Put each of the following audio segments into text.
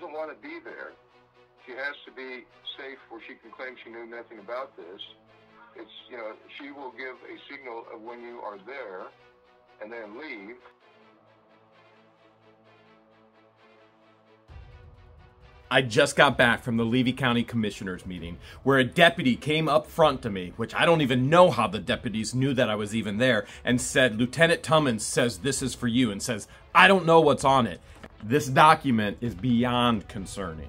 doesn't want to be there. She has to be safe where she can claim she knew nothing about this. It's, you know, she will give a signal of when you are there and then leave. I just got back from the Levy County Commissioners meeting where a deputy came up front to me, which I don't even know how the deputies knew that I was even there, and said, "Lieutenant Tummins says this is for you," and says, "I don't know what's on it." This document is beyond concerning.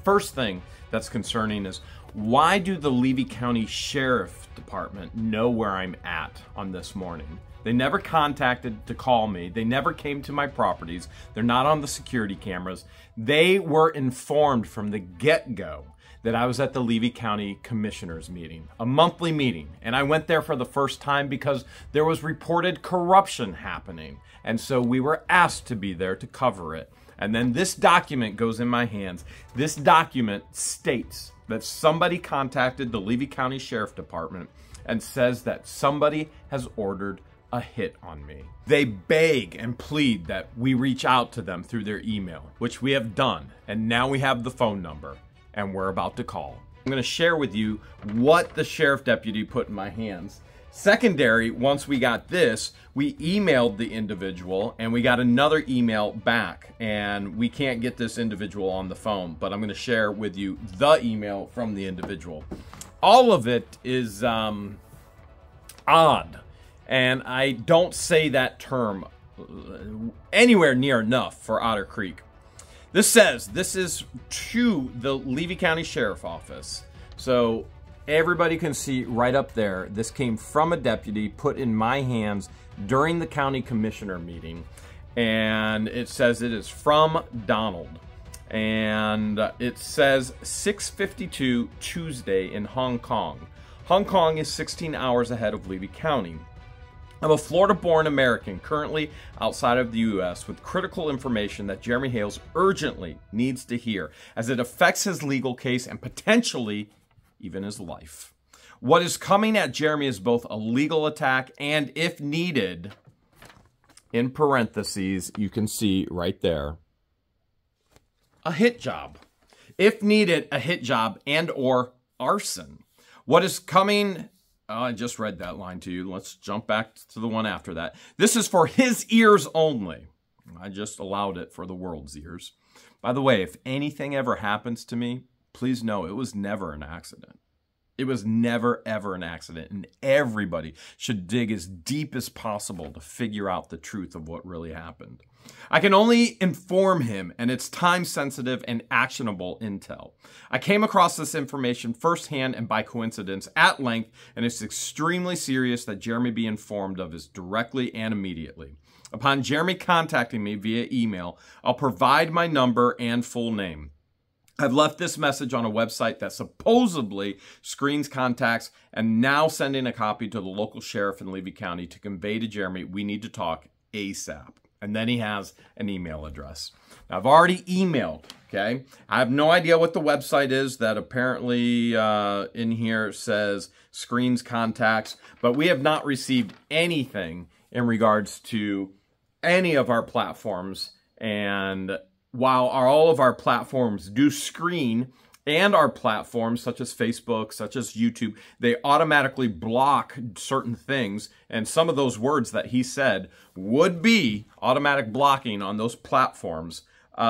First thing that's concerning is, why do the Levy County Sheriff Department know where I'm at on this morning? They never contacted to call me. They never came to my properties. They're not on the security cameras. They were informed from the get-go that I was at the Levy County Commissioners meeting, a monthly meeting. And I went there for the first time because there was reported corruption happening. And so we were asked to be there to cover it. And then this document goes in my hands. This document states that somebody contacted the Levy County Sheriff Department and says that somebody has ordered a hit on me. They beg and plead that we reach out to them through their email, which we have done. And now we have the phone number and we're about to call. I'm going to share with you what the sheriff deputy put in my hands. Secondary, once we got this, we emailed the individual and we got another email back, and we can't get this individual on the phone, but I'm going to share with you the email from the individual. All of it is odd, and I don't say that term anywhere near enough for Otter Creek. This says this is to the Levy County Sheriff Office. So everybody can see right up there, this came from a deputy put in my hands during the county commissioner meeting. And it says it is from Donald. And it says 6:52 Tuesday in Hong Kong. Hong Kong is 16 hours ahead of Levy County. I'm a Florida-born American currently outside of the U.S. with critical information that Jeremy Hales urgently needs to hear as it affects his legal case and potentially even his life. What is coming at Jeremy is both a legal attack and, if needed, in parentheses, you can see right there, a hit job. If needed, a hit job and or arson. What is coming... I just read that line to you. Let's jump back to the one after that. This is for his ears only. I just allowed it for the world's ears. By the way, if anything ever happens to me, please know it was never an accident. It was never, ever an accident. And everybody should dig as deep as possible to figure out the truth of what really happened. I can only inform him, and it's time-sensitive and actionable intel. I came across this information firsthand and by coincidence at length, and it's extremely serious that Jeremy be informed of this directly and immediately. Upon Jeremy contacting me via email, I'll provide my number and full name. I've left this message on a website that supposedly screens contacts, and now sending a copy to the local sheriff in Levy County to convey to Jeremy, we need to talk ASAP. And then he has an email address. Now, I've already emailed, okay? I have no idea what the website is that apparently in here says screens contacts, but we have not received anything in regards to any of our platforms. And while all of our platforms do screen, and our platforms such as Facebook, such as YouTube, they automatically block certain things. And some of those words that he said would be automatic blocking on those platforms. We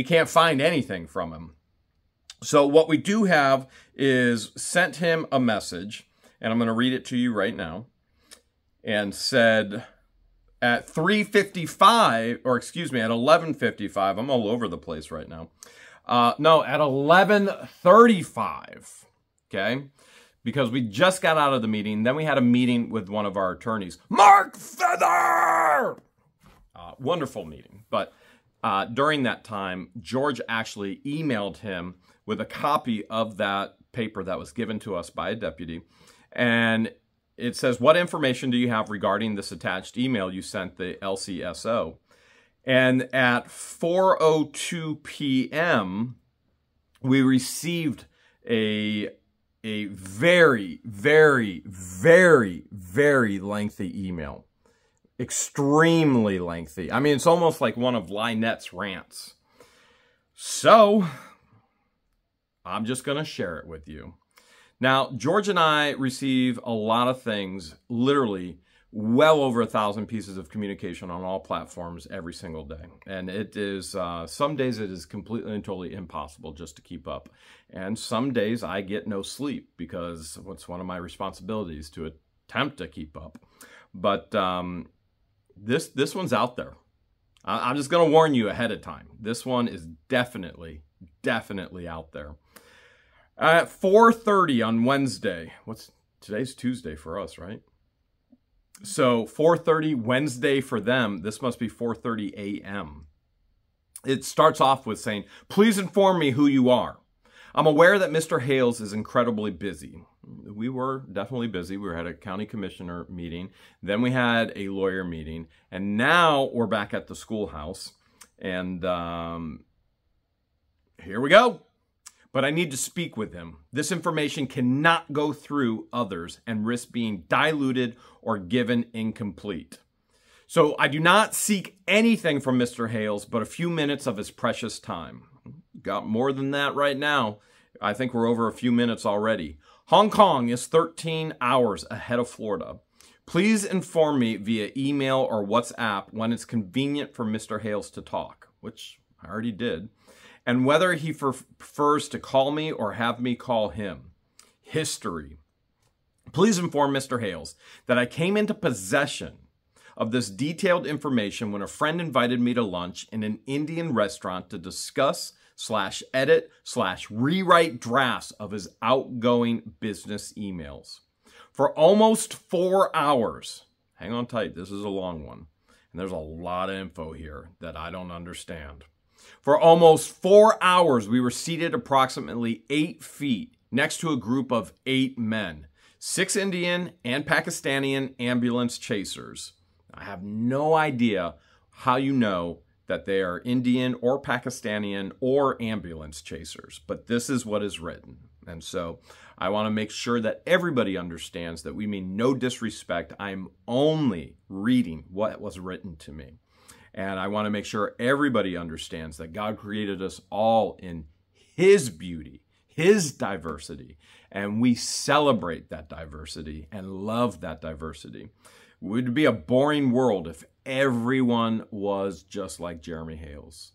can't find anything from him. So what we do have is sent him a message, and I'm going to read it to you right now, and said at 3:55, or excuse me, at 11:55, I'm all over the place right now. No, at 11:35, okay? Because we just got out of the meeting. Then we had a meeting with one of our attorneys, Mark Feather! Wonderful meeting. But during that time, George actually emailed him with a copy of that paper that was given to us by a deputy. And it says, what information do you have regarding this attached email you sent the LCSO? And at 4:02 p.m., we received a very, very, very, very lengthy email. Extremely lengthy. I mean, it's almost like one of LIEnette's rants. So, I'm just going to share it with you. Now, George and I receive a lot of things, literally well over 1,000 pieces of communication on all platforms every single day. And it is, some days it is completely and totally impossible just to keep up. And some days I get no sleep because it's one of my responsibilities to attempt to keep up. But this one's out there. I'm just going to warn you ahead of time. This one is definitely out there. At 4:30 on Wednesday, today's Tuesday for us, right? So 4:30 Wednesday for them, this must be 4:30 a.m. It starts off with saying, please inform me who you are. I'm aware that Mr. Hales is incredibly busy. We were definitely busy. We were at a county commissioner meeting. Then we had a lawyer meeting. And now we're back at the schoolhouse. And here we go. But I need to speak with him. This information cannot go through others and risk being diluted or given incomplete. So I do not seek anything from Mr. Hales but a few minutes of his precious time. Got more than that right now. I think we're over a few minutes already. Hong Kong is 13 hours ahead of Florida. Please inform me via email or WhatsApp when it's convenient for Mr. Hales to talk, which I already did, and whether he prefers to call me or have me call him. History. Please inform Mr. Hales that I came into possession of this detailed information when a friend invited me to lunch in an Indian restaurant to discuss / edit / rewrite drafts of his outgoing business emails. For almost 4 hours, hang on tight, this is a long one, and there's a lot of info here that I don't understand. For almost 4 hours, we were seated approximately 8 feet next to a group of 8 men, 6 Indian and Pakistani ambulance chasers. I have no idea how you know that they are Indian or Pakistani or ambulance chasers, but this is what is written. And so I want to make sure that everybody understands that we mean no disrespect. I'm only reading what was written to me. And I want to make sure everybody understands that God created us all in His beauty, His diversity, and we celebrate that diversity and love that diversity. It would be a boring world if everyone was just like Jeremy Hales.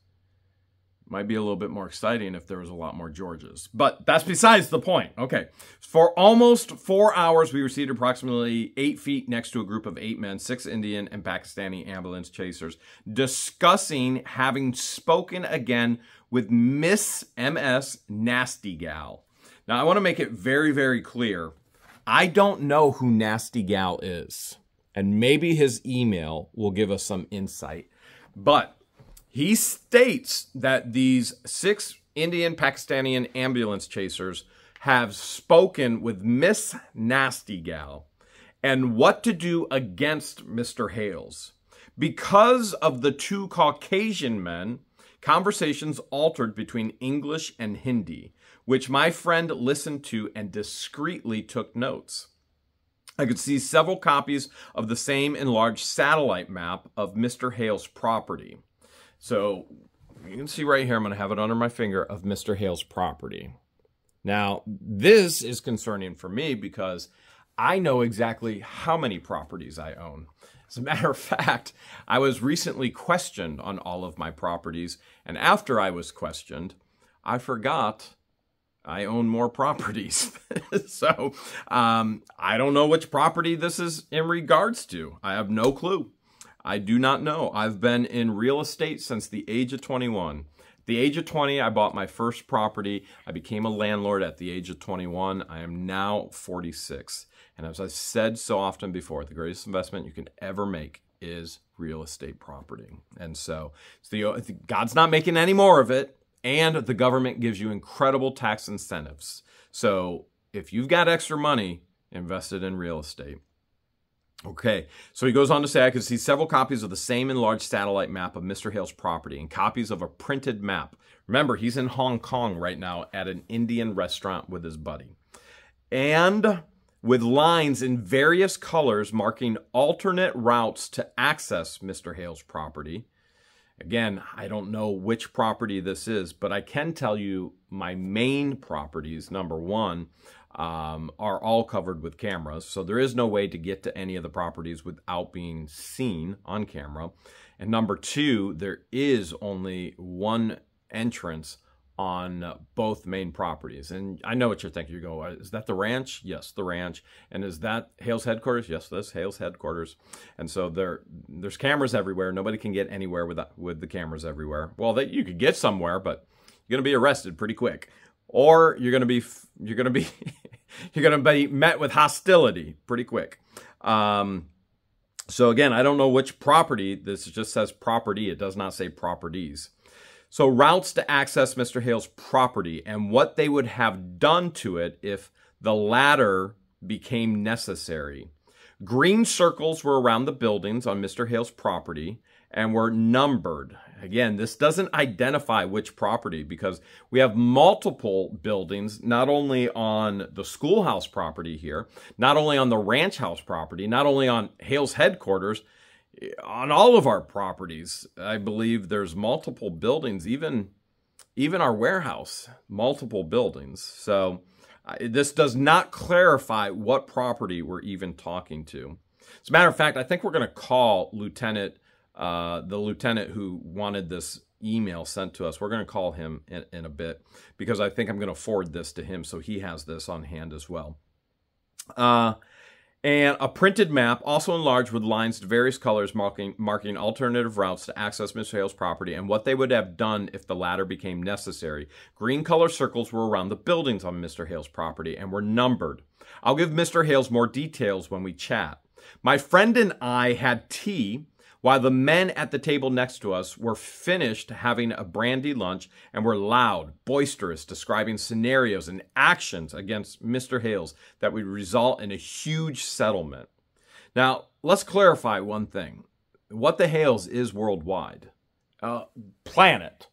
Might be a little bit more exciting if there was a lot more Georges. But that's besides the point. Okay. For almost 4 hours, we were seated approximately 8 feet next to a group of 8 men, 6 Indian and Pakistani ambulance chasers, discussing having spoken again with Miss MS Nasty Gal. Now, I want to make it very, very clear. I don't know who Nasty Gal is. And maybe his email will give us some insight. But he states that these 6 Indian, Pakistani, and ambulance chasers have spoken with Miss Nasty Gal and what to do against Mr. Hales. Because of the 2 Caucasian men, conversations altered between English and Hindi, which my friend listened to and discreetly took notes. I could see several copies of the same enlarged satellite map of Mr. Hales' property. So you can see right here, I'm going to have it under my finger, of Mr. Hales' property. Now, this is concerning for me because I know exactly how many properties I own. As a matter of fact, I was recently questioned on all of my properties, and after I was questioned, I forgot I own more properties. So I don't know which property this is in regards to. I have no clue. I do not know. I've been in real estate since the age of 21. At the age of 20, I bought my first property. I became a landlord at the age of 21. I am now 46. And as I've said so often before, the greatest investment you can ever make is real estate property. And so God's not making any more of it. And the government gives you incredible tax incentives. So if you've got extra money, invest it in real estate. Okay, so he goes on to say, I could see several copies of the same enlarged satellite map of Mr. Hales' property and copies of a printed map. Remember, he's in Hong Kong right now at an Indian restaurant with his buddy. And with lines in various colors marking alternate routes to access Mr. Hale's property. Again, I don't know which property this is, but I can tell you my main properties, number one, are all covered with cameras. So there is no way to get to any of the properties without being seen on camera. And number two, there is only one entrance on both main properties. And I know what you're thinking. You go, is that the ranch? Yes, the ranch. And is that Hale's headquarters? Yes, that's Hale's headquarters. And so there's cameras everywhere. Nobody can get anywhere with the cameras everywhere. Well, you could get somewhere, but you're going to be arrested pretty quick. Or you're going to be met with hostility pretty quick. So again, I don't know which property. This just says property. It does not say properties. So routes to access Mr. Hale's property and what they would have done to it if the latter became necessary. Green circles were around the buildings on Mr. Hale's property and were numbered. Again, this doesn't identify which property because we have multiple buildings, not only on the schoolhouse property here, not only on the ranch house property, not only on Hale's headquarters, on all of our properties. I believe there's multiple buildings, even our warehouse, multiple buildings. So this does not clarify what property we're even talking to. As a matter of fact, I think we're going to call the lieutenant who wanted this email sent to us. We're going to call him in a bit because I think I'm going to forward this to him so he has this on hand as well. And a printed map, also enlarged with lines to various colors marking alternative routes to access Mr. Hale's property and what they would have done if the latter became necessary. Green color circles were around the buildings on Mr. Hale's property and were numbered. I'll give Mr. Hale's more details when we chat. My friend and I had tea while the men at the table next to us were finished having a brandy lunch and were loud, boisterous, describing scenarios and actions against Mr. Hale's that would result in a huge settlement. Now, let's clarify one thing. What the Hales is worldwide. Planet,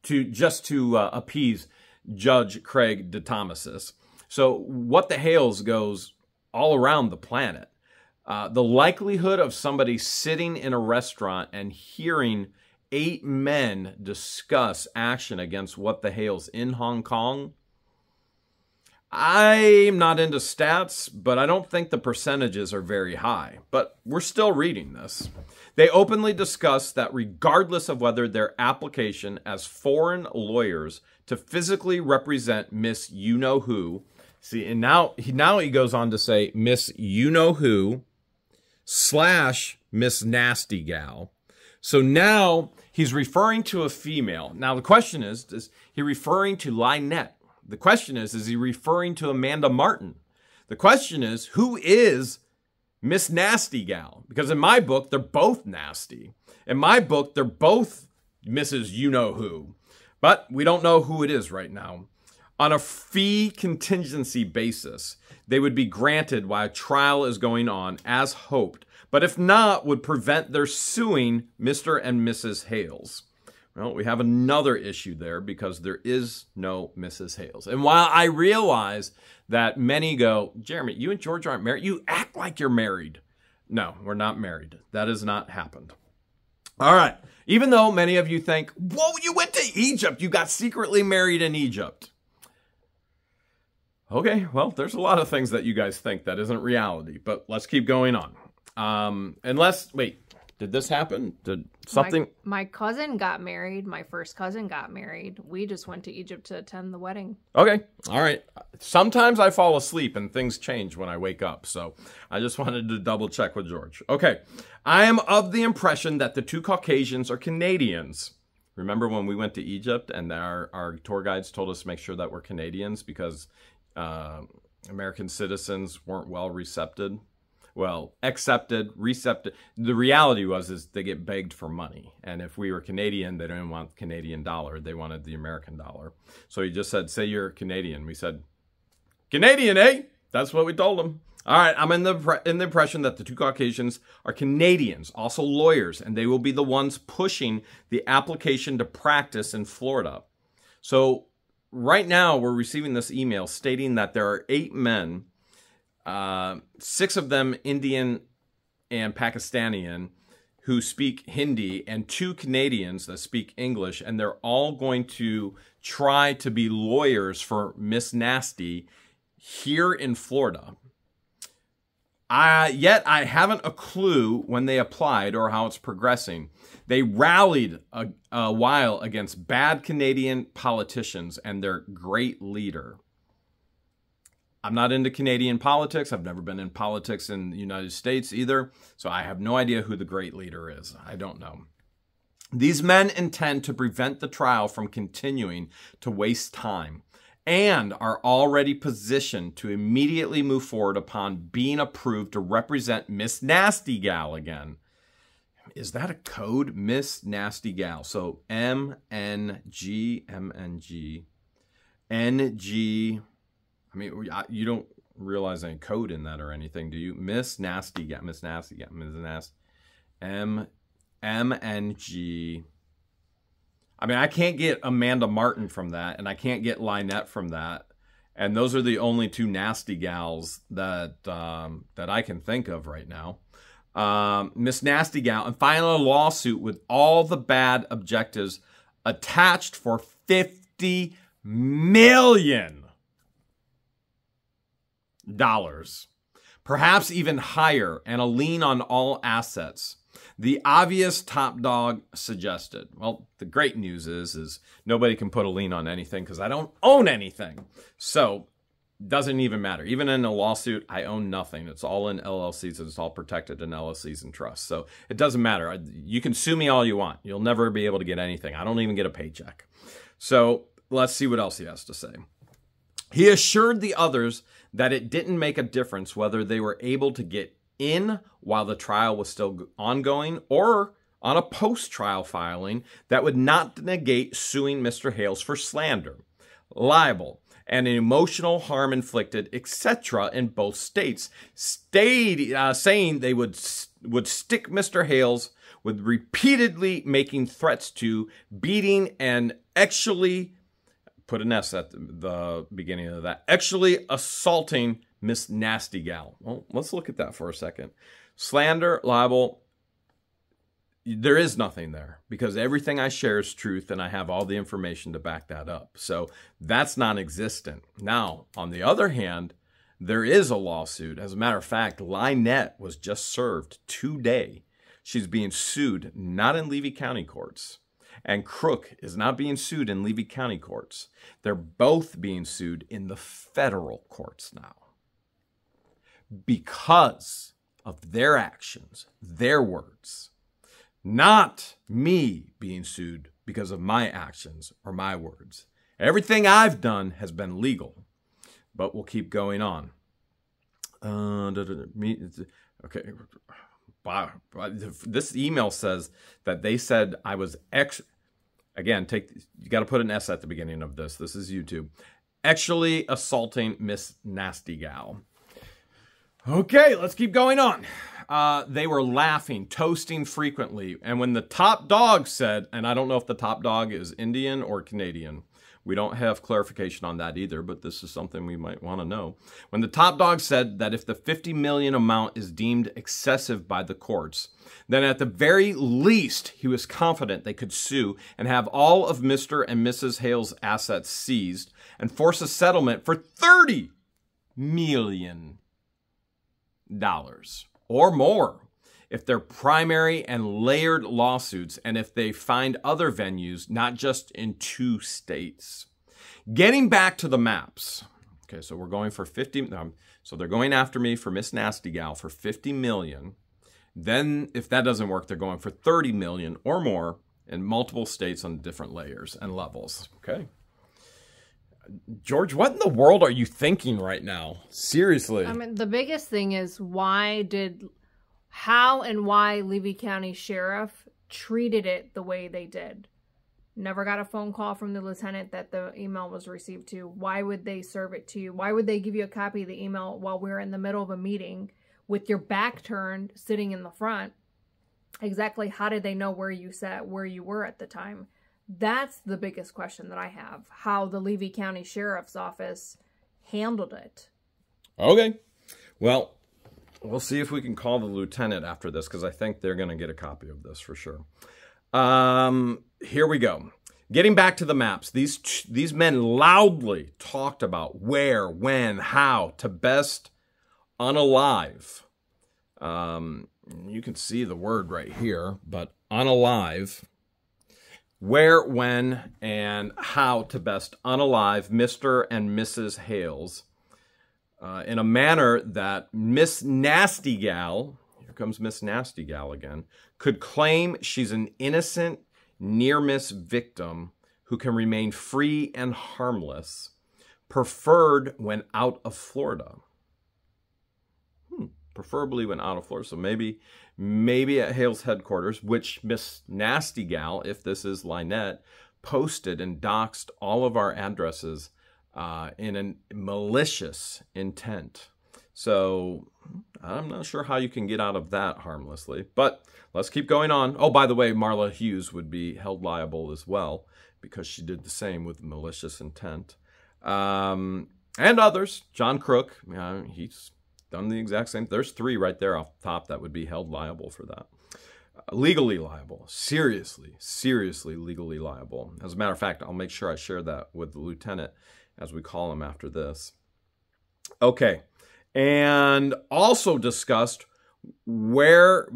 to appease Judge Craig DeThomasis. So what the Hales goes all around the planet. The likelihood of somebody sitting in a restaurant and hearing 8 men discuss action against what the Hales in Hong Kong, I'm not into stats, but I don't think the percentages are very high. But we're still reading this. They openly discuss that regardless of whether their application as foreign lawyers to physically represent Miss You-Know-Who, see, and now he goes on to say Miss You-Know-Who / Miss Nasty Gal. So now he's referring to a female. Now the question is he referring to LIEnette? The question is he referring to Amanda Martin? The question is, who is Miss Nasty Gal? Because in my book, they're both nasty. In my book, they're both Mrs. You-Know-Who. But we don't know who it is right now. On a fee contingency basis, they would be granted while a trial is going on as hoped, but if not, would prevent their suing Mr. and Mrs. Hales. Well, we have another issue there because there is no Mrs. Hales. And while I realize that many go, Jeremy, you and George aren't married. You act like you're married. No, we're not married. That has not happened. All right. Even though many of you think, whoa, you went to Egypt. You got secretly married in Egypt. Okay, well, there's a lot of things that you guys think that isn't reality, but let's keep going on. Wait, did this happen? Did something? My cousin got married. My first cousin got married. We just went to Egypt to attend the wedding. Okay, all right. Sometimes I fall asleep and things change when I wake up, so I just wanted to double check with George. Okay, I am of the impression that the 2 Caucasians are Canadians. Remember when we went to Egypt and our tour guides told us to make sure that we're Canadians because American citizens weren't accepted. The reality is they get begged for money. And if we were Canadian, they didn't want the Canadian dollar. They wanted the American dollar. So he just said, say you're Canadian. We said, Canadian, eh? That's what we told them. All right, I'm in the impression that the 2 Caucasians are Canadians, also lawyers, and they will be the ones pushing the application to practice in Florida. So right now, we're receiving this email stating that there are 8 men 6 of them Indian and Pakistani who speak Hindi, and 2 Canadians that speak English, and they're all going to try to be lawyers for Miss Nasty here in Florida. Yet I haven't a clue when they applied or how it's progressing. They rallied a while against bad Canadian politicians and their great leader. I'm not into Canadian politics. I've never been in politics in the United States either, so I have no idea who the great leader is. I don't know. These men intend to prevent the trial from continuing to waste time and are already positioned to immediately move forward upon being approved to represent Miss Nasty Gal again. Is that a code? Miss Nasty Gal. So MNG. I mean, you don't realize any code in that or anything, do you? Miss Nasty Gal. Miss Nasty Gal. Miss Nasty. MNG. I mean, I can't get Amanda Martin from that, and I can't get LIEnette from that. And those are the only 2 nasty gals that I can think of right now. Miss Nasty Gal, and filing a lawsuit with all the bad objectives attached for $50 million. Perhaps even higher, and a lien on all assets. The obvious top dog suggested. Well, the great news is nobody can put a lien on anything because I don't own anything. So, doesn't even matter. Even in a lawsuit, I own nothing. It's all in LLCs, and it's all protected in LLCs and trusts. So, it doesn't matter. You can sue me all you want. You'll never be able to get anything. I don't even get a paycheck. So, let's see what else he has to say. He assured the others that it didn't make a difference whether they were able to get in while the trial was still ongoing or on a post-trial filing that would not negate suing Mr. Hales for slander, libel, and emotional harm inflicted, etc. in both states, saying they would stick Mr. Hales with repeatedly making threats to beating and actually, put an S at the beginning of that, actually assaulting Miss Nasty Gal. Well, let's look at that for a second. Slander, libel, there is nothing there because everything I share is truth and I have all the information to back that up. So that's non-existent. Now, on the other hand, there is a lawsuit. As a matter of fact, LIEnette was just served today. She's being sued, not in Levy County Courts. And Crook is not being sued in Levy County Courts. They're both being sued in the federal courts now. Because of their actions, their words. Not me being sued because of my actions or my words. Everything I've done has been legal. But we'll keep going on. Okay. This email says that they said I was again, you got to put an S at the beginning of this. This is YouTube. Actually assaulting Miss Nasty Gal. Okay, let's keep going on. They were laughing, toasting frequently. And when the top dog said, and I don't know if the top dog is Indian or Canadian. We don't have clarification on that either, but this is something we might want to know. When the top dog said that if the $50 million amount is deemed excessive by the courts, then at the very least, he was confident they could sue and have all of Mr. and Mrs. Hale's assets seized and force a settlement for $30 million or more if they're primary and layered lawsuits and if they find other venues, not just in 2 states. Getting back to the maps. Okay, so we're going for 50. So they're going after me for Miss Nasty Gal for $50 million. Then if that doesn't work, they're going for $30 million or more in multiple states on different layers and levels. Okay. George, what in the world are you thinking right now? Seriously. I mean, the biggest thing is how and why Levy County Sheriff treated it the way they did. Never got a phone call from the lieutenant that the email was received to. Why would they serve it to you? Why would they give you a copy of the email while we're in the middle of a meeting with your back turned, sitting in the front? Exactly how did they know where you were at the time? That's the biggest question that I have. How the Levy County Sheriff's Office handled it. Okay. Well, we'll see if we can call the lieutenant after this, because I think they're going to get a copy of this for sure. Here we go. Getting back to the maps, these men loudly talked about where, when, how to best unalive. You can see the word right here, but unalive. Where, when, and how to best unalive Mr. and Mrs. Hales in a manner that Miss Nasty Gal, here comes Miss Nasty Gal again, could claim she's an innocent near-miss victim who can remain free and harmless, preferred when out of Florida. Preferably when out of Florida. So maybe at Hales headquarters, which Miss Nasty Gal, if this is LIEnette, posted and doxed all of our addresses in a malicious intent. So I'm not sure how you can get out of that harmlessly, but let's keep going on. Oh, by the way, Marla Hughes would be held liable as well because she did the same with malicious intent. And others. John Crook, he's done the exact same. There's 3 right there off the top that would be held liable for that. Legally liable. Seriously legally liable. As a matter of fact, I'll make sure I share that with the lieutenant as we call him after this. Okay. And also discussed were,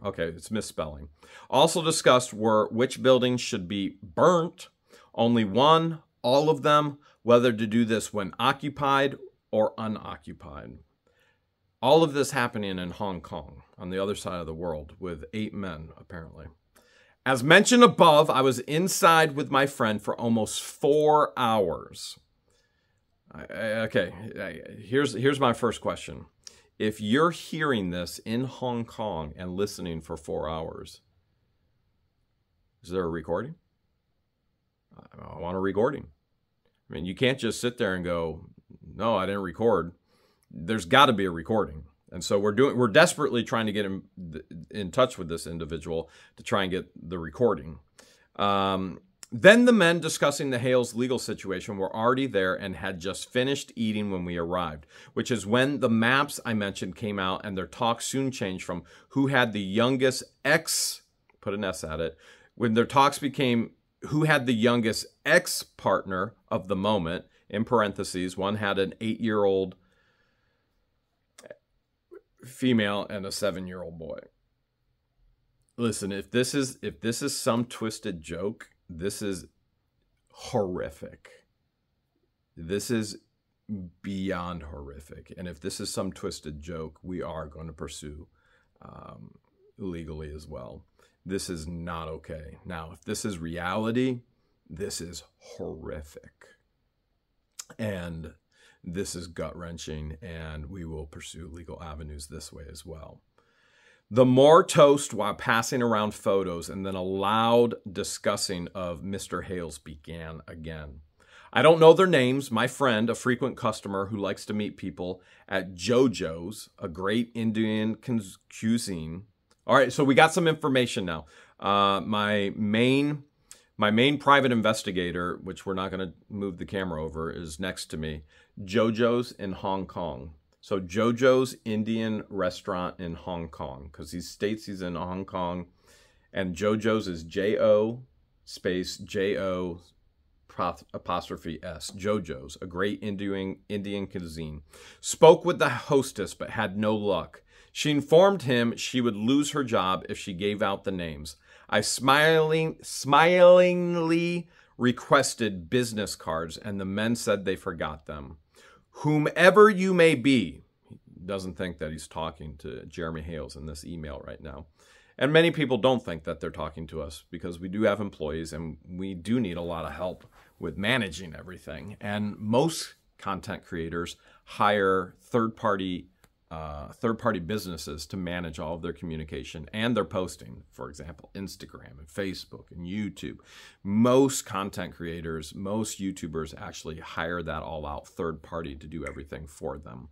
okay, it's misspelling. Also discussed were which buildings should be burnt, only one, all of them, whether to do this when occupied or unoccupied. All of this happening in Hong Kong, on the other side of the world, with 8 men, apparently. As mentioned above, I was inside with my friend for almost 4 hours. Okay, here's my first question. If you're hearing this in Hong Kong and listening for 4 hours, is there a recording? I want a recording. I mean, you can't just sit there and go, no, I didn't record. There's got to be a recording. And so we're desperately trying to get in touch with this individual to try and get the recording. Then the men discussing the Hales legal situation were already there and had just finished eating when we arrived, which is when the maps I mentioned came out, and their talk soon changed from who had the youngest put an S at it, when their talks became who had the youngest ex-partner of the moment, in parentheses, one had an 8-year-old female and a 7-year-old boy. Listen, if this is some twisted joke, this is horrific. This is beyond horrific. And if this is some twisted joke, we are going to pursue legally as well. This is not okay. Now, if this is reality, this is horrific. And this is gut-wrenching, and we will pursue legal avenues this way as well. The more toast while passing around photos and then a loud discussing of Mr. Hales began again. I don't know their names. My friend, a frequent customer who likes to meet people at JoJo's, a great Indian cuisine. All right, so we got some information now. My main private investigator, which we're not going to move the camera over, is next to me. JoJo's in Hong Kong. So JoJo's Indian restaurant in Hong Kong, because he states he's in Hong Kong. And JoJo's is J-O space J-O apostrophe S. JoJo's, a great Indian cuisine. Spoke with the hostess, but had no luck. She informed him she would lose her job if she gave out the names. I smilingly requested business cards, and the men said they forgot them. Whomever you may be, he doesn't think that he's talking to Jeremy Hales in this email right now. And many people don't think that they're talking to us because we do have employees and we do need a lot of help with managing everything. And most content creators hire third-party businesses to manage all of their communication and their posting, for example, Instagram and Facebook and YouTube. Most content creators, most YouTubers actually hire that all out third party to do everything for them.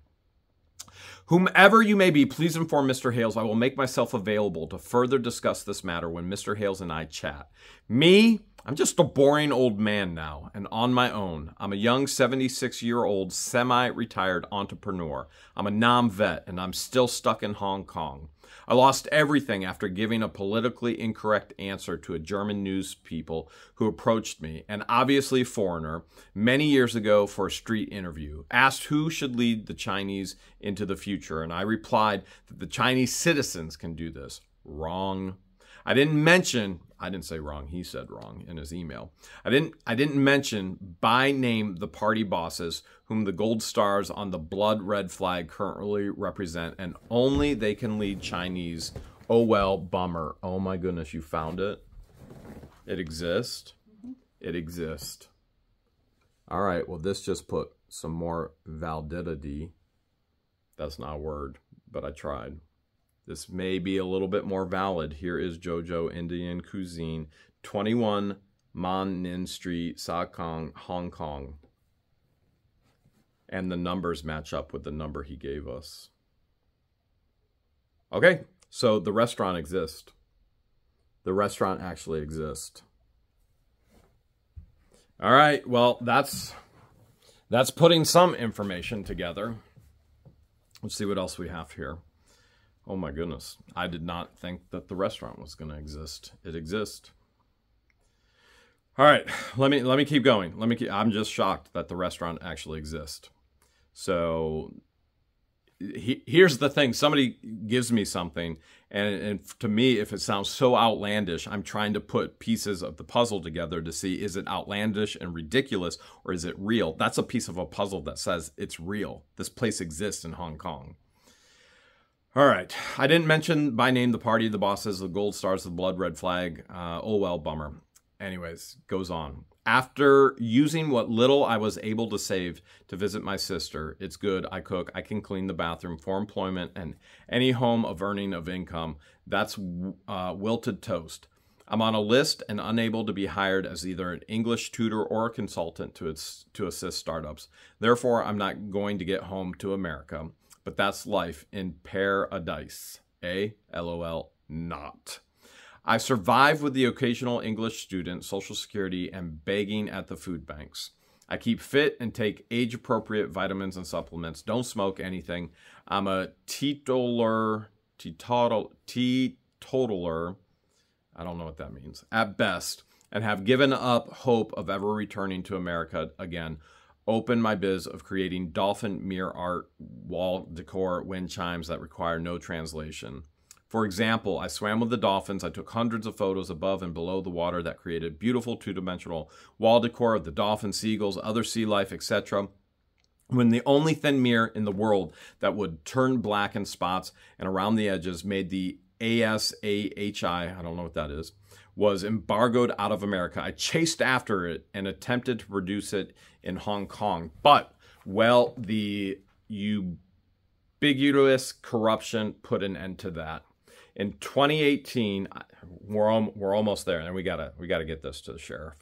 Whomever you may be, please inform Mr. Hales. I will make myself available to further discuss this matter when Mr. Hales and I chat. Me, I'm just a boring old man now and on my own. I'm a young 76-year-old semi-retired entrepreneur. I'm a non-vet and I'm still stuck in Hong Kong. I lost everything after giving a politically incorrect answer to a German news people who approached me, an obviously foreigner, many years ago for a street interview, asked who should lead the Chinese into the future, and I replied that the Chinese citizens can do this. Wrong. I didn't say wrong, he said wrong in his email. I didn't mention by name the party bosses whom the gold stars on the blood red flag currently represent, and only they can lead Chinese. Oh well, bummer. Oh my goodness, you found it? It exists? It exists. All right, well this just put some more validity. That's not a word, but I tried. This may be a little bit more valid. Here is Jojo Indian Cuisine, 21 Man Nin Street, Sa Kang, Hong Kong. And the numbers match up with the number he gave us. Okay, so the restaurant exists. The restaurant actually exists. All right, well, that's putting some information together. Let's see what else we have here. Oh my goodness. I did not think that the restaurant was going to exist. It exists. All right, let me keep going. I'm just shocked that the restaurant actually exists. So here's the thing. Somebody gives me something, and to me, if it sounds so outlandish, I'm trying to put pieces of the puzzle together to see, is it outlandish and ridiculous, or is it real? That's a piece of a puzzle that says it's real. This place exists in Hong Kong. All right. I didn't mention by name the party, the bosses, the gold stars, the blood red flag. Oh, well, bummer. Anyways, goes on. After using what little I was able to save to visit my sister, it's good. I cook. I can clean the bathroom for employment and any home of earning of income. That's wilted toast. I'm on a list and unable to be hired as either an English tutor or a consultant to assist startups. Therefore, I'm not going to get home to America. But that's life in paradise. LOL, not. I survive with the occasional English student, Social Security, and begging at the food banks. I keep fit and take age-appropriate vitamins and supplements. Don't smoke anything. I'm a teetotaler. I don't know what that means. At best, and have given up hope of ever returning to America again. Open my biz of creating dolphin mirror art, wall decor, wind chimes that require no translation. For example, I swam with the dolphins. I took hundreds of photos above and below the water that created beautiful two-dimensional wall decor of the dolphins, seagulls, other sea life, etc. When the only thin mirror in the world that would turn black in spots and around the edges made the ASAHI, I don't know what that is, was embargoed out of America. I chased after it and attempted to produce it in Hong Kong. But, well, the ubiquitous corruption put an end to that. In 2018, we're almost there, and we gotta get this to the sheriff.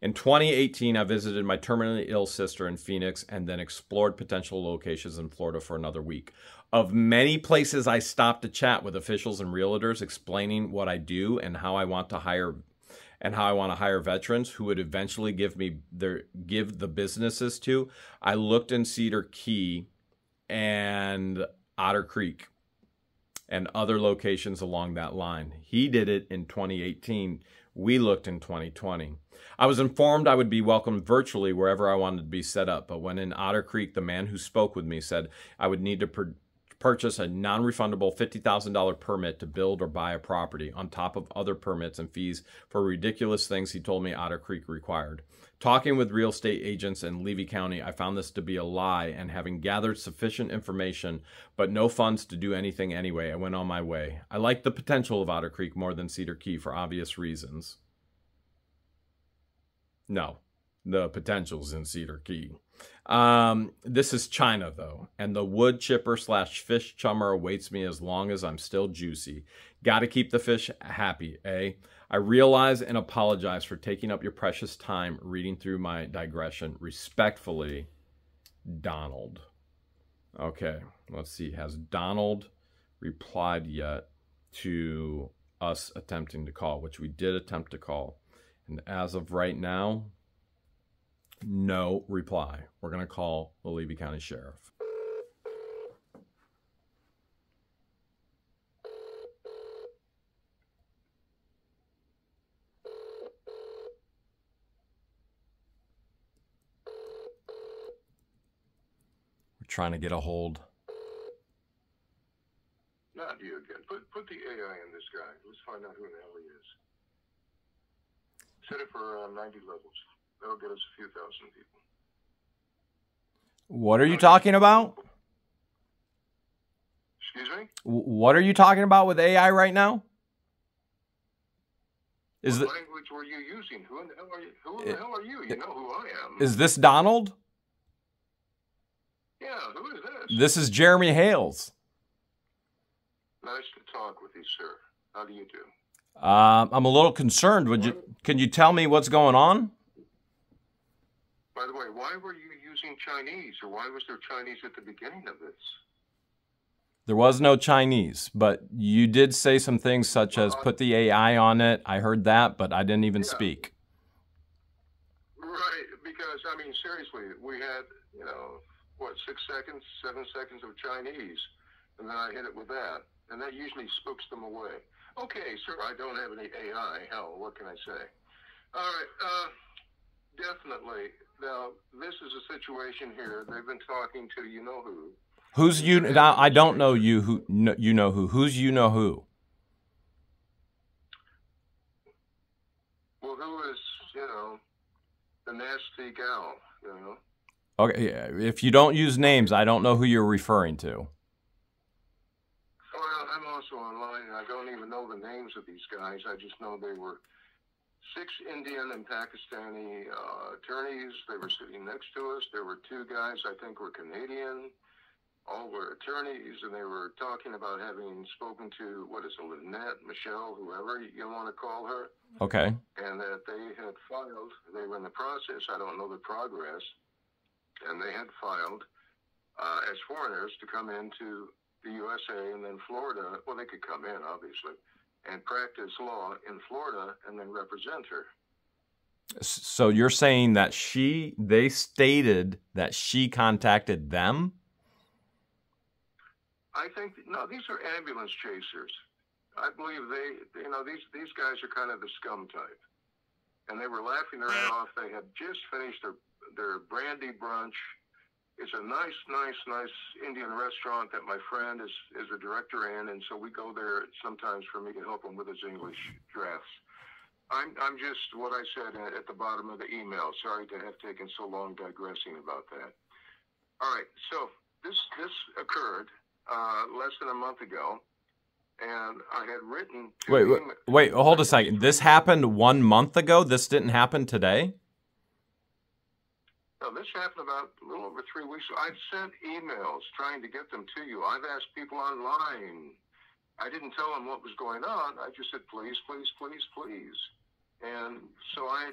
In 2018, I visited my terminally ill sister in Phoenix and then explored potential locations in Florida for another week. Of many places I stopped to chat with officials and realtors explaining what I do and how I want to hire veterans who would eventually give the businesses to, I looked in Cedar Key and Otter Creek and other locations along that line. He did it in 2018. We looked in 2020. I was informed I would be welcomed virtually wherever I wanted to be set up, but when in Otter Creek, the man who spoke with me said I would need to purchase a non-refundable $50,000 permit to build or buy a property, on top of other permits and fees for ridiculous things he told me Otter Creek required. Talking with real estate agents in Levy County, I found this to be a lie, and having gathered sufficient information but no funds to do anything anyway, I went on my way. I liked the potential of Otter Creek more than Cedar Key for obvious reasons. No, the potential's in Cedar Key. This is China, though, and the wood chipper / fish chummer awaits me as long as I'm still juicy. Gotta keep the fish happy, eh? I realize and apologize for taking up your precious time reading through my digression. Respectfully, Donald. Okay, let's see. Has Donald replied yet to us attempting to call, which we did attempt to call? And as of right now, no reply. We're going to call the Levy County Sheriff. We're trying to get a hold. Not you again. Put the AI in this guy. Let's find out who the hell he is. Set it for around 90 levels. That'll get us a few thousand people. What are you talking about? Excuse me? What are you talking about with AI right now? What language were you using? Who in the hell are you? Who in the hell are you? You know who I am. Is this Donald? Yeah, who is this? This is Jeremy Hales. Nice to talk with you, sir. How do you do? I'm a little concerned. Can you tell me what's going on? By the way, why were you using Chinese, or why was there Chinese at the beginning of this? There was no Chinese, but you did say some things such as put the AI on it. I heard that, but I didn't even speak. Right, because, I mean, seriously, we had, 6 seconds, 7 seconds of Chinese, and then I hit it with that, and that usually spooks them away. Okay, sir, I don't have any AI. Hell, what can I say? All right, definitely. Now, this is a situation here. They've been talking to you-know-who. Who's you? Now, I don't know you. Who you know who? Who's you know who? Well, who is the nasty gal? Okay, if you don't use names, I don't know who you're referring to. Well, I'm also online, and I don't even know the names of these guys. I just know they were 6 Indian and Pakistani attorneys. They were sitting next to us. There were 2 guys I think were Canadian. All were attorneys, and they were talking about having spoken to, LIEnette, Michelle, whoever you want to call her. Okay. And that they had filed, they were in the process, I don't know the progress, and they had filed as foreigners to come into the USA and then Florida. Well, they could come in, obviously, and practice law in Florida and then represent her. So you're saying that they stated that she contacted them? I think, no, these are ambulance chasers. I believe these guys are kind of the scum type. And they were laughing their head off. They had just finished their brandy brunch. It's a nice Indian restaurant that my friend is a director in, and so we go there sometimes for me to help him with his English drafts. I'm just what I said at the bottom of the email. Sorry to have taken so long digressing about that. All right, so this occurred less than a month ago, and I had written. Wait, hold a second. This happened 1 month ago? This didn't happen today? No, this happened about a little over 3 weeks ago. I've sent emails trying to get them to you. I've asked people online. I didn't tell them what was going on. I just said, please, please, please, please. And so I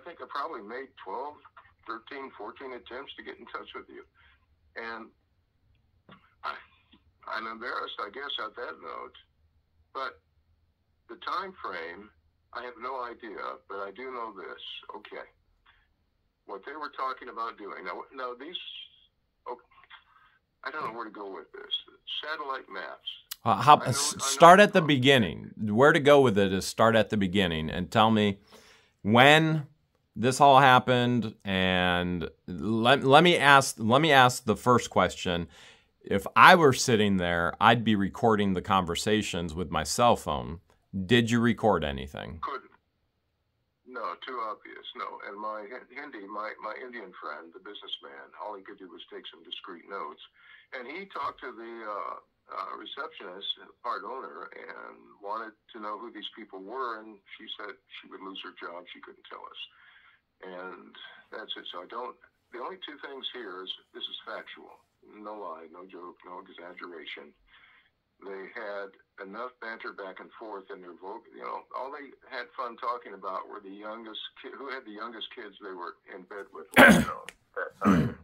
think I probably made 12, 13, 14 attempts to get in touch with you. And I'm embarrassed, I guess, at that note. But the time frame, I have no idea, but I do know this. Okay. What they were talking about doing. Now these, I don't know where to go with this. Satellite maps. Start at the beginning. Where to go with it is start at the beginning and tell me when this all happened. And let me ask the first question. If I were sitting there, I'd be recording the conversations with my cell phone. Did you record anything? Couldn't. No, too obvious. No. And my Indian friend, the businessman, all he could do was take some discreet notes. And he talked to the receptionist, part owner, and wanted to know who these people were. And she said she would lose her job. She couldn't tell us. And that's it. So the only 2 things here is this is factual. No lie, no joke, no exaggeration. They had enough banter back and forth in their vote. All they had fun talking about were the youngest who had the youngest kids they were in bed with. That time.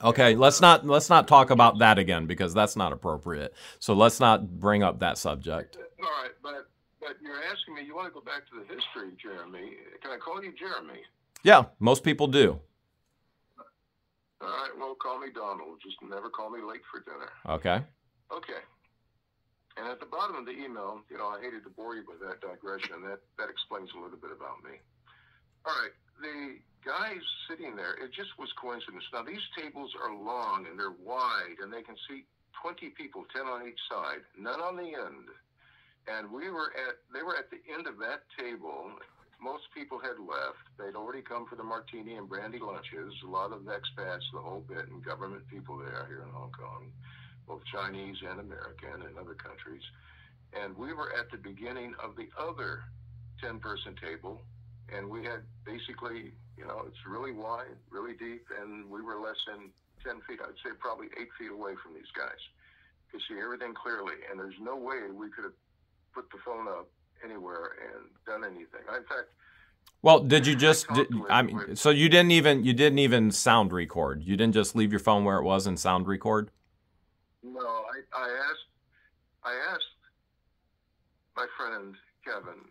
Okay, let's not talk about that again because that's not appropriate. So let's not bring up that subject. All right, but But you're asking me, you want to go back to the history, Jeremy. Can I call you Jeremy? Yeah, most people do. All right, well, call me Donald. Just never call me late for dinner. Okay. Okay. And at the bottom of the email, I hated to bore you with that digression. That explains a little bit about me. All right, the guys sitting there, it just was coincidence. Now, these tables are long and they're wide, and they can seat 20 people, 10 on each side, none on the end. And they were at the end of that table. Most people had left. They'd already come for the martini and brandy lunches. A lot of expats, the whole bit, and government people there here in Hong Kong, both Chinese and American and other countries. And we were at the beginning of the other 10-person table, and we had basically, it's really wide, really deep, and we were less than 10 feet. I'd say probably 8 feet away from these guys. Could see everything clearly, and there's no way we could have put the phone up anywhere and done anything. In fact, well, did you just? So you didn't even sound record. You didn't just leave your phone where it was and sound record. No, I asked my friend Kevin,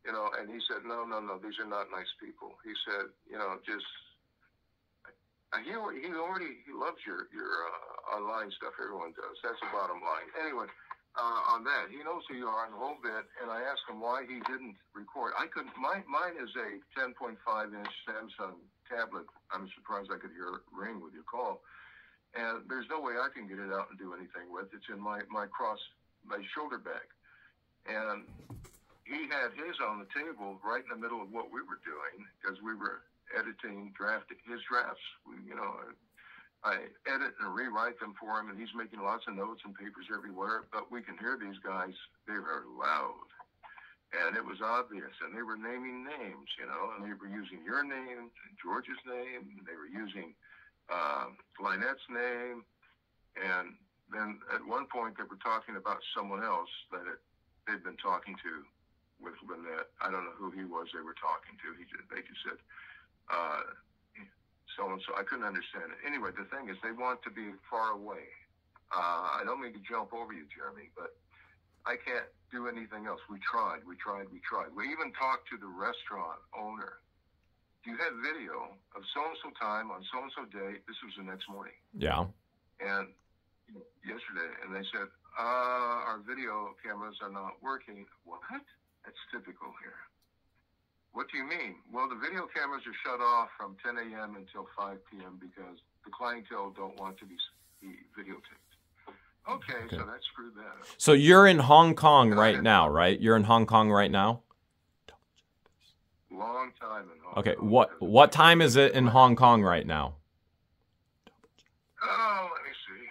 and he said, no, these are not nice people. He said, he loves your online stuff. Everyone does. That's the bottom line. Anyway. On that, he knows who you are in the whole bit, and I asked him why he didn't record. I couldn't. Mine is a 10.5-inch Samsung tablet. I'm surprised I could hear it ring with your call, and there's no way I can get it out and do anything with. It's in my shoulder bag, and he had his on the table right in the middle of what we were doing because we were drafting his drafts. I edit and rewrite them for him, and he's making lots of notes and papers everywhere, but we can hear these guys. They were loud, and it was obvious, and they were naming names, and they were using your name, George's name, and they were using LIEnette's name, and then at one point they were talking about someone else that they'd been talking to with LIEnette. I don't know who he was they were talking to. They just said, so-and-so. I couldn't understand it. Anyway, the thing is, they want to be far away. I don't mean to jump over you, Jeremy, but I can't do anything else. We tried. We even talked to the restaurant owner. Do you have video of so-and-so time on so-and-so day? This was the next morning. Yeah. And yesterday, and they said, our video cameras are not working. What? That's typical here. What do you mean? Well, the video cameras are shut off from 10 a.m. until 5 p.m. because the clientele don't want to be videotaped. Okay, so that screwed that up. So you're in Hong Kong right now, right? You're in Hong Kong right now? Long time in Hong Kong. Okay, what time is it in Hong Kong right now? Oh, let me see.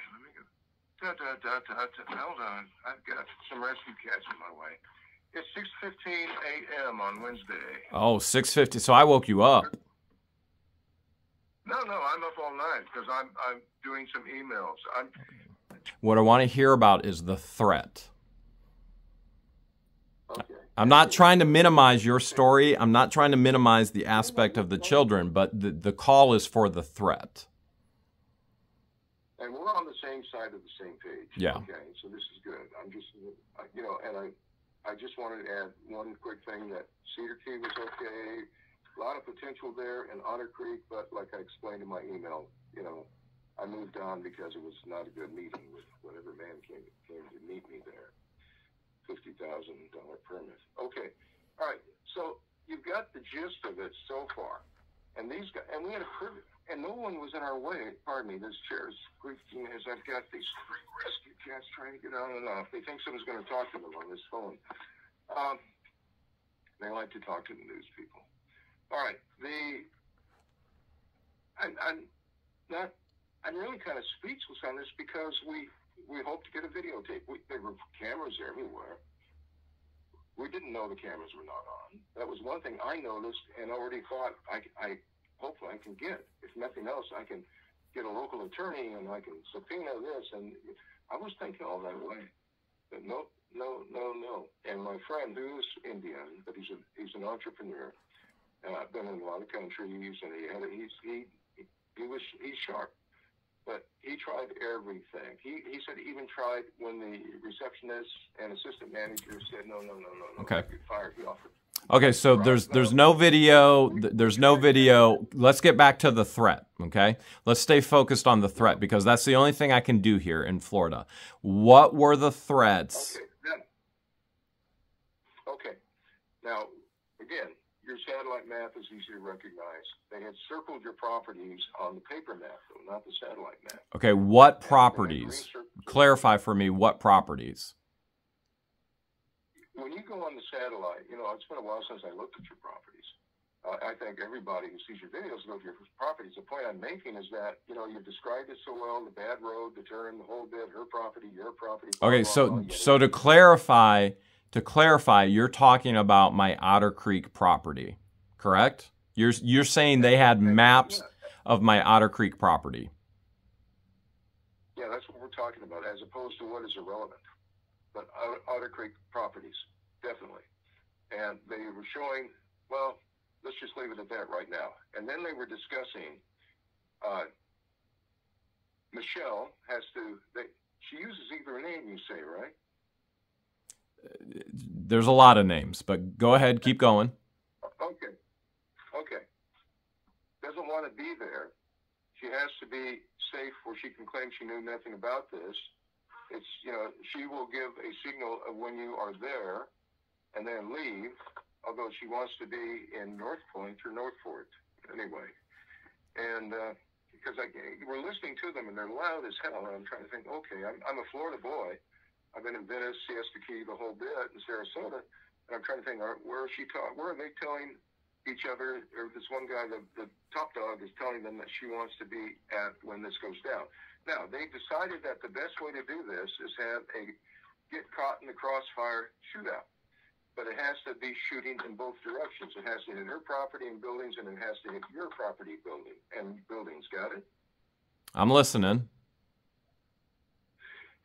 Hold on. I've got some rescue cats in my way. It's 6:15 a.m. on Wednesday. Oh, 6:50. So I woke you up. No, I'm up all night because I'm doing some emails. What I want to hear about is the threat. Okay. I'm not trying to minimize your story. I'm not trying to minimize the aspect of the children, but the call is for the threat. And we're on the same side of the same page. Yeah. Okay, so this is good. I'm just, and I just wanted to add one quick thing that Cedar Key was okay. A lot of potential there in Otter Creek, but like I explained in my email, I moved on because it was not a good meeting with whatever man came to meet me there. $50,000 permit. Okay. All right. So you've got the gist of it so far. And these guys, and we had a privilege, and no one was in our way. Pardon me, this chair is squeaking as I've got these three rescue cats trying to get on and off. They think someone's going to talk to them on this phone. They like to talk to the news people. All right, I'm really kind of speechless on this because we hope to get a videotape. There were cameras everywhere. We didn't know the cameras were not on. That was one thing I noticed and already thought hopefully I can get. If nothing else, I can get a local attorney and I can subpoena this. And I was thinking all that way. But no. And my friend, who's Indian, but he's an entrepreneur, been in a lot of countries, and he's sharp. But he tried everything. He said he even tried when the receptionist and assistant manager said, no, Okay. you're fired. He offered. Okay, so there's no video. There's no video. Let's get back to the threat, okay? Let's stay focused on the threat because that's the only thing I can do here in Florida. What were the threats? Okay. Now, again, your satellite map is easy to recognize. They had circled your properties on the paper map, though, not the satellite map. Okay, what properties? Clarify for me what properties. When you go on the satellite, it's been a while since I looked at your properties. I think everybody who sees your videos look at your properties. The point I'm making is that, you've described it so well, the bad road, the turn, the whole bit, her property, your property. Okay, so to clarify, you're talking about my Otter Creek property, correct? You're saying they had maps of my Otter Creek property. Yeah, that's what we're talking about, as opposed to what is irrelevant. But Otter Creek properties, definitely. And they were showing, well, let's just leave it at that right now. And then they were discussing, Michelle she uses either name, you say, right? There's a lot of names, but go ahead, keep going. Okay. Doesn't want to be there. She has to be safe where she can claim she knew nothing about this. It's, she will give a signal of when you are there and then leave, although she wants to be in North Point or North Fort anyway. And because we're listening to them and they're loud as hell, and I'm trying to think, okay, I'm a Florida boy. I've been in Venice, Siesta Key, the whole bit, in Sarasota, and I'm trying to think, where are they telling each other, or this one guy, the top dog, is telling them that she wants to be at when this goes down. Now, they decided that the best way to do this is have a get caught in the crossfire shootout. But it has to be shooting in both directions. It has to hit her property and buildings, and it has to hit your property and buildings. Got it? I'm listening.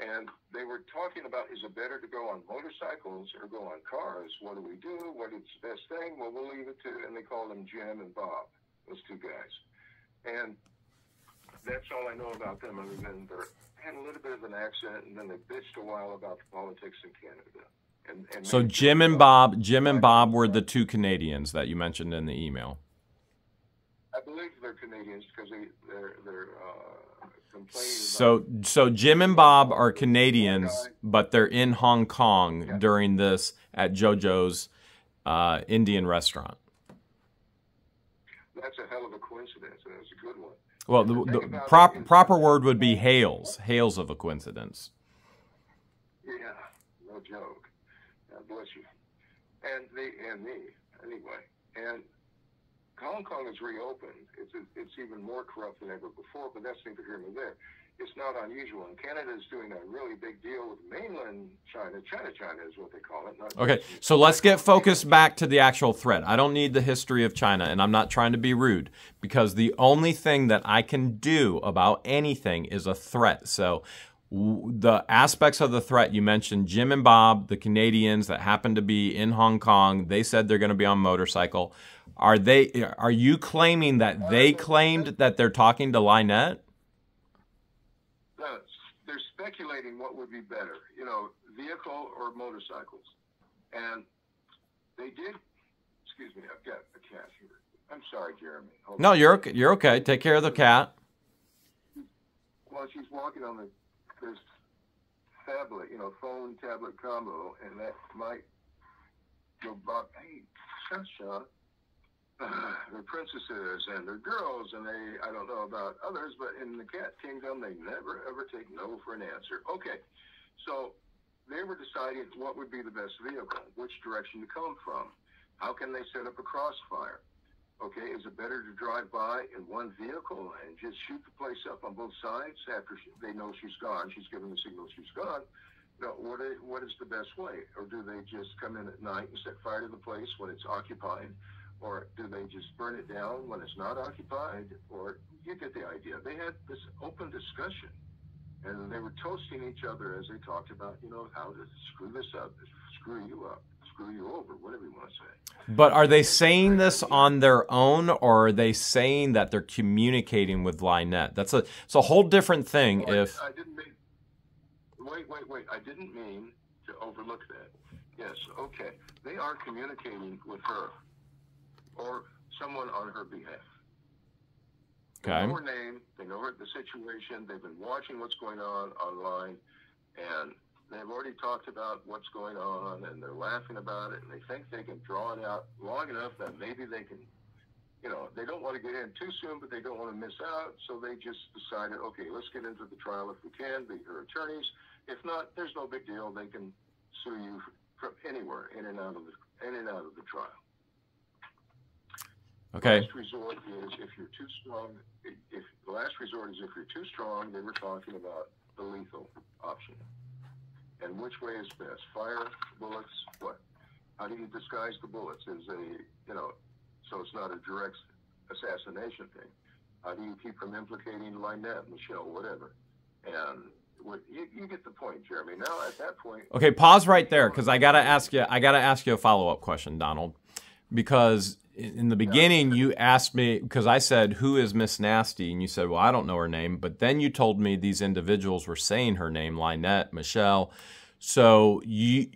And they were talking about, is it better to go on motorcycles or go on cars? What do we do? What is the best thing? Well, we'll leave it to, and they call them Jim and Bob, those two guys. And that's all I know about them, other than they had a little bit of an accent, and then they bitched a while about the politics in Canada. And so Jim and Bob were the two Canadians that you mentioned in the email. I believe they're Canadians because they're complaining. So Jim and Bob are Canadians, but they're in Hong Kong during this at JoJo's Indian restaurant. That's a hell of a coincidence, and it's a good one. Well, the proper word would be hails of a coincidence. Yeah, no joke. God bless you. And me, anyway. And Hong Kong is reopened. It's even more corrupt than ever before, but that's neither here nor there. It's not unusual. And Canada is doing a really big deal with mainland China. China is what they call it. Okay, so let's get focused back to the actual threat. I don't need the history of China, and I'm not trying to be rude, because the only thing that I can do about anything is a threat. So the aspects of the threat, you mentioned Jim and Bob, the Canadians that happen to be in Hong Kong. They said they're going to be on motorcycle. Are you claiming that they claimed that they're talking to LIEnette? They're speculating what would be better, vehicle or motorcycles. And they did, excuse me, I've got a cat here. I'm sorry, Jeremy. No, you're okay. You're okay. Take care of the cat. Well, she's walking on this tablet, phone tablet combo, and that might go about, hey, Shasha, they're princesses and they're girls, and I don't know about others, but in the cat kingdom, they never ever take no for an answer. Okay, so they were deciding what would be the best vehicle, which direction to come from. How can they set up a crossfire? Okay, is it better to drive by in one vehicle and just shoot the place up on both sides after they know she's gone? She's given the signal she's gone. No, what is the best way? Or do they just come in at night and set fire to the place when it's occupied? Or do they just burn it down when it's not occupied? Or you get the idea. They had this open discussion, and they were toasting each other as they talked about, how to screw this up, screw you up, screw you over, whatever you want to say. But are they saying this on their own, or are they saying that they're communicating with LIEnette? It's a whole different thing. Well, if I didn't mean, wait, I didn't mean to overlook that. Yes, okay, they are communicating with her or someone on her behalf. They okay, know her name, they know the situation, they've been watching what's going on online, and they've already talked about what's going on, and they're laughing about it, and they think they can draw it out long enough that maybe they can, they don't want to get in too soon, but they don't want to miss out, so they just decided, okay, let's get into the trial if we can, be her attorneys. If not, there's no big deal. They can sue you from anywhere, in and out of the trial. okay, Last resort is if you're too strong. If the last resort is if you're too strong, they were talking about the lethal option. And which way is best? Fire, bullets, what? How do you disguise the bullets as so it's not a direct assassination thing? How do you keep from implicating LIEnette, Michelle, whatever? And you get the point, Jeremy. Now at that point. okay. Pause right there, because I gotta ask you a follow-up question, Donald, because in the beginning you asked me, because I said, who is Miss Nasty? And you said, well, I don't know her name. But then you told me these individuals were saying her name, LIEnette, Michelle. So you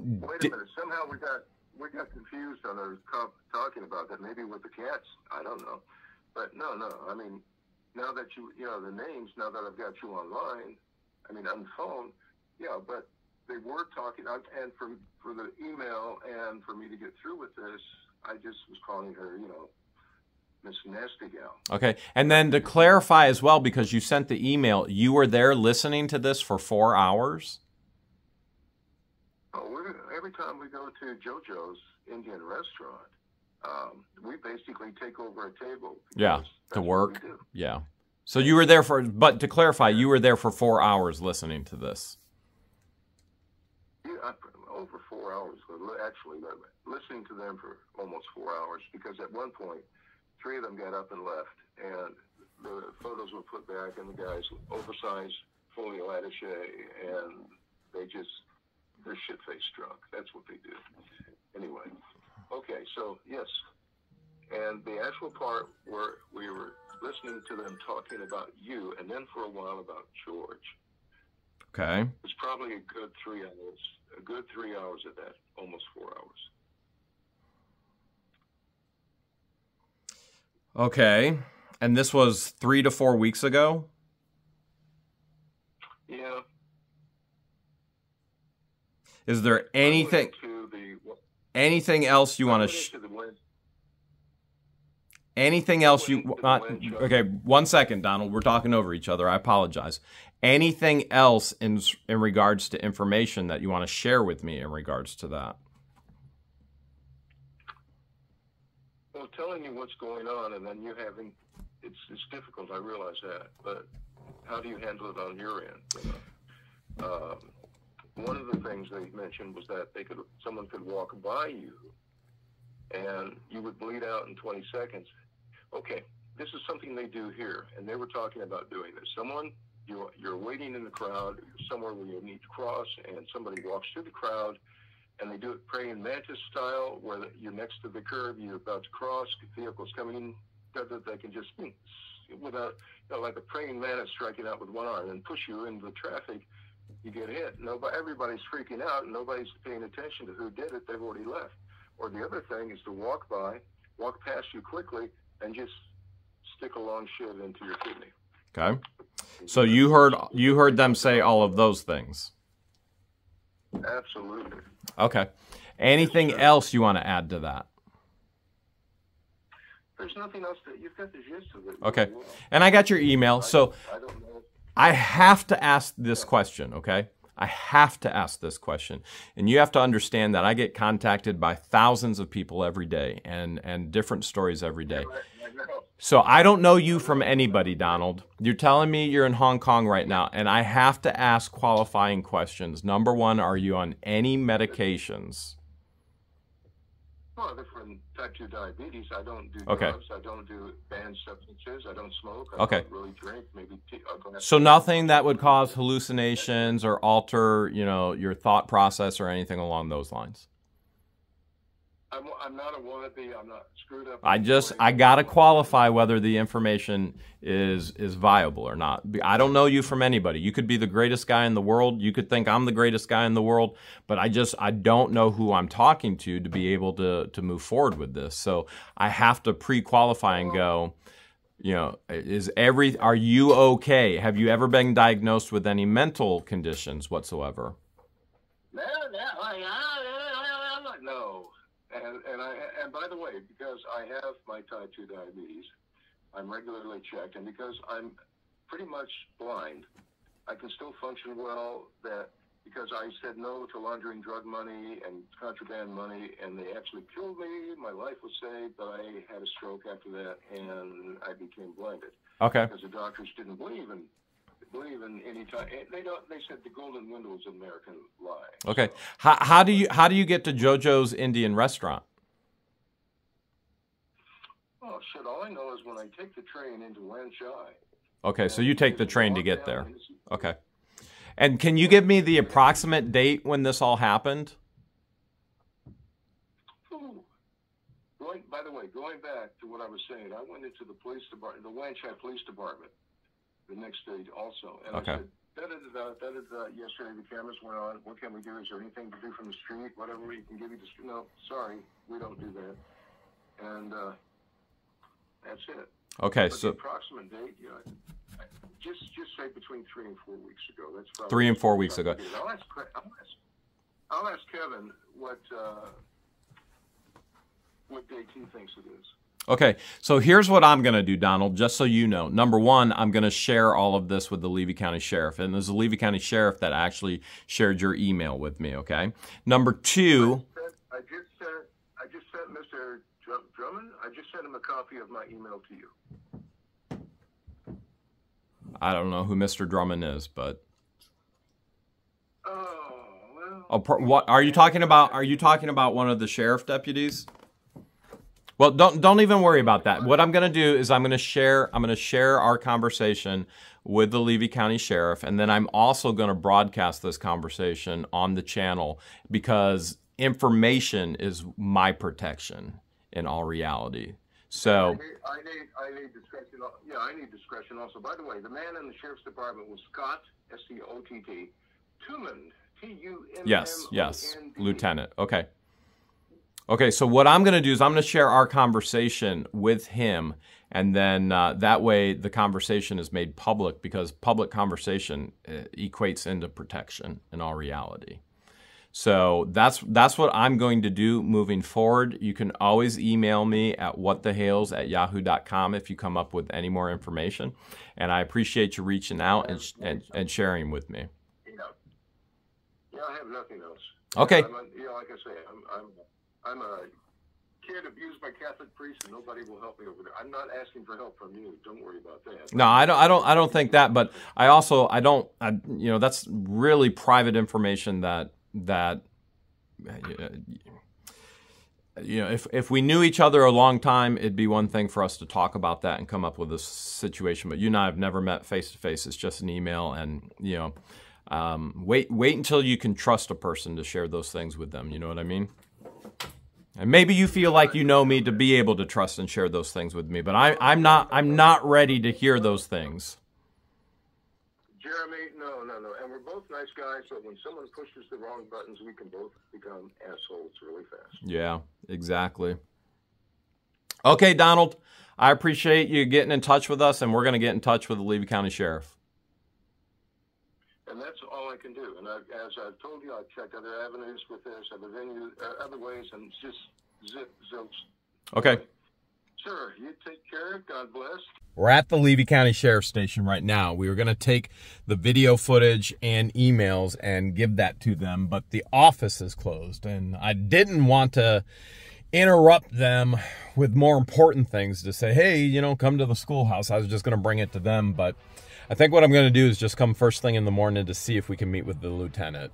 Wait a minute. Somehow we got confused on our talking about that. Maybe with the cats. I don't know. But no. I mean, now that the names, now that I've got you online, I mean, on the phone, yeah, but they were talking, and for the email and for me to get through with this, I just was calling her, Miss Nasty Gal. Okay. And then to clarify as well, because you sent the email, you were there listening to this for 4 hours? Oh, every time we go to JoJo's Indian restaurant, we basically take over a table. Yeah, to work. Yeah. So you were there but to clarify, you were there for 4 hours listening to this. Yeah, over 4 hours. Actually, listening to them for almost 4 hours, because at one point, 3 of them got up and left, and the photos were put back, and the guys oversized, fully attaché, and they're shit-faced drunk. That's what they do. Anyway, okay, so yes, and the actual part where we were listening to them talking about you, and then for a while about George. Okay. It was probably a good 3 hours. A good 3 hours of that, almost 4 hours. Okay. And this was 3 to 4 weeks ago? Yeah. Is there anything else you want to anything else you okay, 1 second, Donald. We're talking over each other. I apologize. Anything else in regards to information that you want to share with me in regards to that? Well, telling you what's going on, and then you having it's difficult. I realize that, but how do you handle it on your end? One of the things they mentioned was that someone could walk by you, and you would bleed out in 20 seconds. Okay, this is something they do here, and they were talking about doing this. You're waiting in the crowd, somewhere where you need to cross, and somebody walks through the crowd, and they do it praying mantis style, where you're next to the curb, you're about to cross, vehicles coming in, that they can just, without, like a praying mantis striking out with one arm and push you into the traffic, you get hit. Everybody's freaking out, and nobody's paying attention to who did it. They've already left. Or the other thing is to walk past you quickly, and just stick a long shit into your kidney. Okay. So you heard them say all of those things. Absolutely. Okay. Anything else you want to add to that? There's nothing else that you've got the gist of it. Okay. And I got your email. So I don't know. I have to ask this question, okay? I have to ask this question. And you have to understand that I get contacted by thousands of people every day and different stories every day. So I don't know you from anybody, Donald. You're telling me you're in Hong Kong right now, and I have to ask qualifying questions. Number one, are you on any medications? Well, for type 2 diabetes, I don't do okay. drugs. I don't do banned substances. I don't smoke. I okay. don't really drink. Maybe so nothing that would cause hallucinations or alter, your thought process or anything along those lines? I'm not a wannabe. I'm not screwed up. I gotta qualify whether the information is viable or not. I don't know you from anybody. You could be the greatest guy in the world. You could think I'm the greatest guy in the world, but I don't know who I'm talking to be able to move forward with this. So I have to pre-qualify and go, you know, are you okay? Have you ever been diagnosed with any mental conditions whatsoever? No. And by the way, because I have my type 2 diabetes, I'm regularly checked, and because I'm pretty much blind, I can still function well. Because I said no to laundering drug money and contraband money, and they actually killed me. My life was saved, but I had a stroke after that, and I became blinded. Okay. Because the doctors didn't believe in any time. They said the golden window is an American lie. Okay. So, how do you get to JoJo's Indian Restaurant? Oh shit! All I know is when I take the train into Lanchai. Okay, so you take the train to get there. Okay. And can you give me the approximate date when this all happened? By the way, going back to what I was saying, I went into the police department, the Lanchai Police Department, the next day also, and okay. I said, yesterday the cameras went on. What can we do? Is there anything to do from the street? Whatever we can give you the street? No, sorry, we don't do that. And that's it. Okay, but so the approximate date, just say between 3 and 4 weeks ago. That's probably 3 and 4 weeks ago. I'll ask Kevin what date he thinks it is. Okay, so here's what I'm going to do, Donald, just so you know. Number one, I'm going to share all of this with the Levy County Sheriff, and there's a Levy County Sheriff that actually shared your email with me, okay? Number two... I just sent Mr. Drummond, I just sent him a copy of my email to you. I don't know who Mr. Drummond is, but... what are you talking about? Are you talking about one of the sheriff deputies? Well, don't even worry about that. What I'm going to do is I'm going to share our conversation with the Levy County Sheriff, and then I'm also going to broadcast this conversation on the channel because information is my protection in all reality. So I need discretion. Yeah, I need discretion also. By the way, the man in the sheriff's department was Scott, S-C-O-T-T, Tuman, T-U-M-M-O-N-D. Yes, Lieutenant. Okay, so what I'm going to do is I'm going to share our conversation with him, and then that way the conversation is made public because public conversation equates into protection in all reality. So that's what I'm going to do moving forward. You can always email me at whatthehales@yahoo.com if you come up with any more information, and I appreciate you reaching out and sharing with me. Yeah, I have nothing else. Okay. Like I say, I'm a kid abused by Catholic priests, and nobody will help me over there. I'm not asking for help from you. Don't worry about that. No, I don't think that. But I don't. That's really private information that if we knew each other a long time, it'd be one thing for us to talk about that and come up with a situation. But you and I have never met face to face. It's just an email, and wait until you can trust a person to share those things with them. You know what I mean? And maybe you feel like you know me to be able to trust and share those things with me, but I'm not ready to hear those things. Jeremy, no. And we're both nice guys, so when someone pushes the wrong buttons, we can both become assholes really fast. Yeah, exactly. Okay, Donald, I appreciate you getting in touch with us, and we're going to get in touch with the Levy County Sheriff. And that's all I can do. And as I've told you, I've checked other avenues with this, other ways, and just zilch. Okay. Sir, you take care. God bless. We're at the Levy County Sheriff's Station right now. We were going to take the video footage and emails and give that to them, but the office is closed, and I didn't want to interrupt them with more important things to say, hey, come to the schoolhouse. I was just going to bring it to them, but I think what I'm going to do is just come first thing in the morning to see if we can meet with the lieutenant.